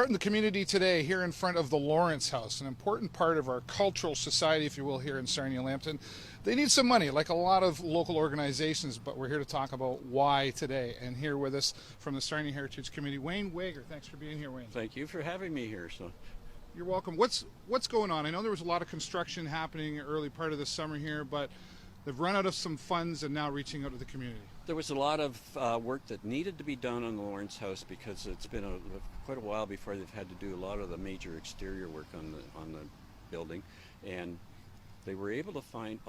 out in the community today here in front of the Lawrence House, an important part of our cultural society, if you will, here in Sarnia Lambton. They need some money, like a lot of local organizations, but we're here to talk about why today. And here with us from the Sarnia Heritage Committee, Wayne Wager. Thanks for being here, Wayne. Thank you for having me here. You're welcome. What's going on? I know there was a lot of construction happening early part of the summer here, but they've run out of some funds and now reaching out to the community. There was a lot of work that needed to be done on the Lawrence House because it's been quite a while before they've had to do a lot of the major exterior work on the building, and they were able to find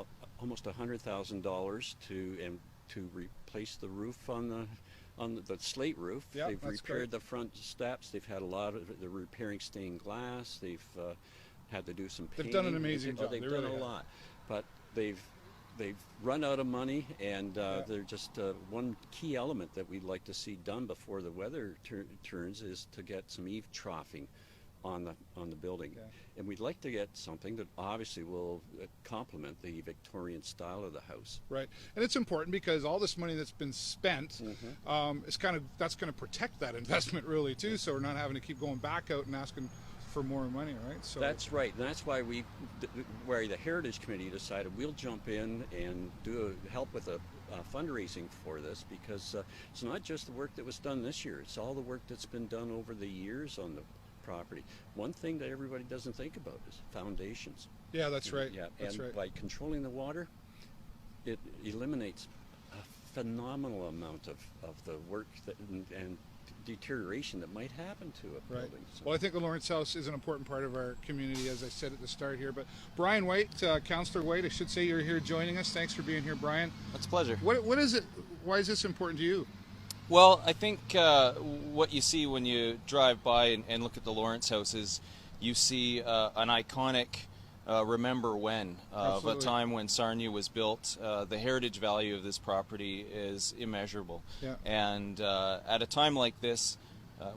almost $100,000 to replace the roof on the slate roof. Yep, they've repaired the front steps. They've had a lot of they're repairing stained glass. They've had to do some painting. They've done an amazing job. They've done a lot, but they've run out of money, and they're just one key element that we'd like to see done before the weather turns is to get some eave troughing on the building. Okay. And we'd like to get something that obviously will complement the Victorian style of the house. Right, and it's important because all this money that's been spent is that's going to protect that investment really too. So we're not having to keep going back out and asking for more money, right? So that's right, and that's why the Heritage Committee decided we'll jump in and help with a fundraising for this, because it's not just the work that was done this year, it's all the work that's been done over the years on the property. One thing that everybody doesn't think about is foundations. Yeah, that's right. Yeah, that's and right. By controlling the water, it eliminates a phenomenal amount of the work and deterioration that might happen to a building. So. Well, I think the Lawrence House is an important part of our community, as I said at the start here. But Brian White, Councillor White, I should say you're here joining us. Thanks for being here, Brian. It's a pleasure. What is it? Why is this important to you? Well, I think what you see when you drive by and look at the Lawrence House is you see an iconic remember when of a time when Sarnia was built. The heritage value of this property is immeasurable. Yeah. And at a time like this,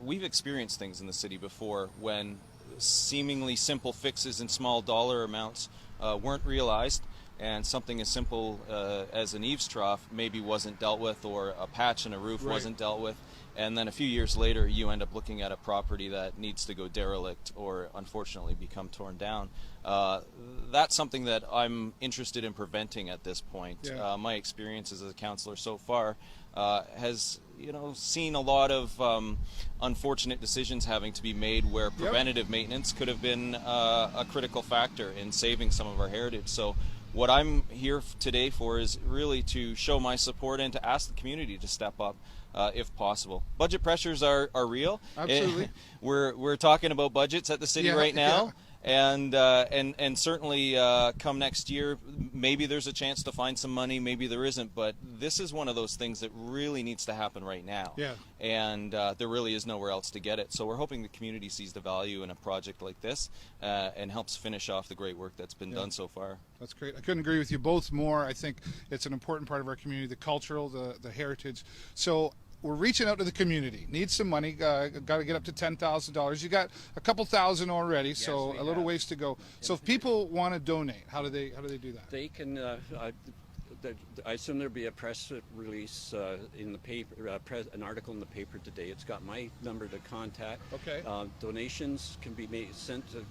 we've experienced things in the city before when seemingly simple fixes in small dollar amounts weren't realized, and something as simple as an eaves trough maybe wasn't dealt with, or a patch in a roof wasn't dealt with, and then a few years later you end up looking at a property that needs to go derelict or unfortunately become torn down. That's something that I'm interested in preventing at this point. Yeah. My experiences as a councillor so far has seen a lot of unfortunate decisions having to be made where preventative maintenance could have been a critical factor in saving some of our heritage. So what I'm here today for is really to show my support and to ask the community to step up if possible. Budget pressures are real. Absolutely. We're talking about budgets at the city right now. Yeah. And certainly come next year, maybe there's a chance to find some money, maybe there isn't, but this is one of those things that really needs to happen right now. Yeah. And there really is nowhere else to get it. So we're hoping the community sees the value in a project like this and helps finish off the great work that's been done so far. That's great. I couldn't agree with you both more. I think it's an important part of our community, the cultural, the heritage. So we're reaching out to the community. Need some money. Got to get up to $10,000. You got a couple thousand already, yes, so a little ways to go. So if people want to donate, how do they do that? They can. I assume there'll be a press release in the paper, an article in the paper today. It's got my number to contact. Okay. Donations can be sent to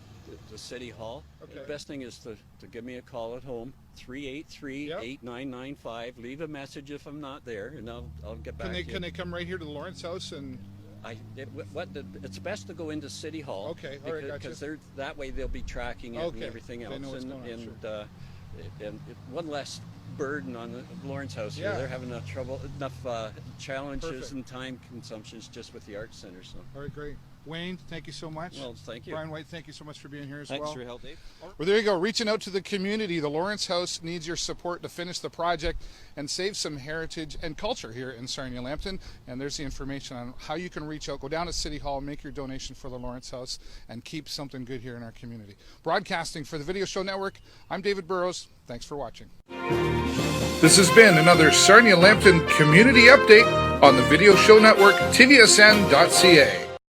the City Hall. Okay. The best thing is to give me a call at home, 383-8995. Leave a message if I'm not there, and I'll get back to you. Can they come right here to the Lawrence House? And it's best to go into City Hall. Okay, all right, gotcha. Because that way they'll be tracking it and everything else. They know what's going on, sure. And one less burden on the Lawrence House here. They're having enough challenges and time consumptions just with the Arts Center. So. All right, great. Wayne, thank you so much. Well, thank you. Brian White, thank you so much for being here as well. Thanks for your help, Dave. Well, there you go. Reaching out to the community. The Lawrence House needs your support to finish the project and save some heritage and culture here in Sarnia Lambton. And there's the information on how you can reach out. Go down to City Hall, make your donation for the Lawrence House, and keep something good here in our community. Broadcasting for the Video Show Network, I'm David Burrows. Thanks for watching. This has been another Sarnia Lambton Community Update on the Video Show Network, TVSN.ca.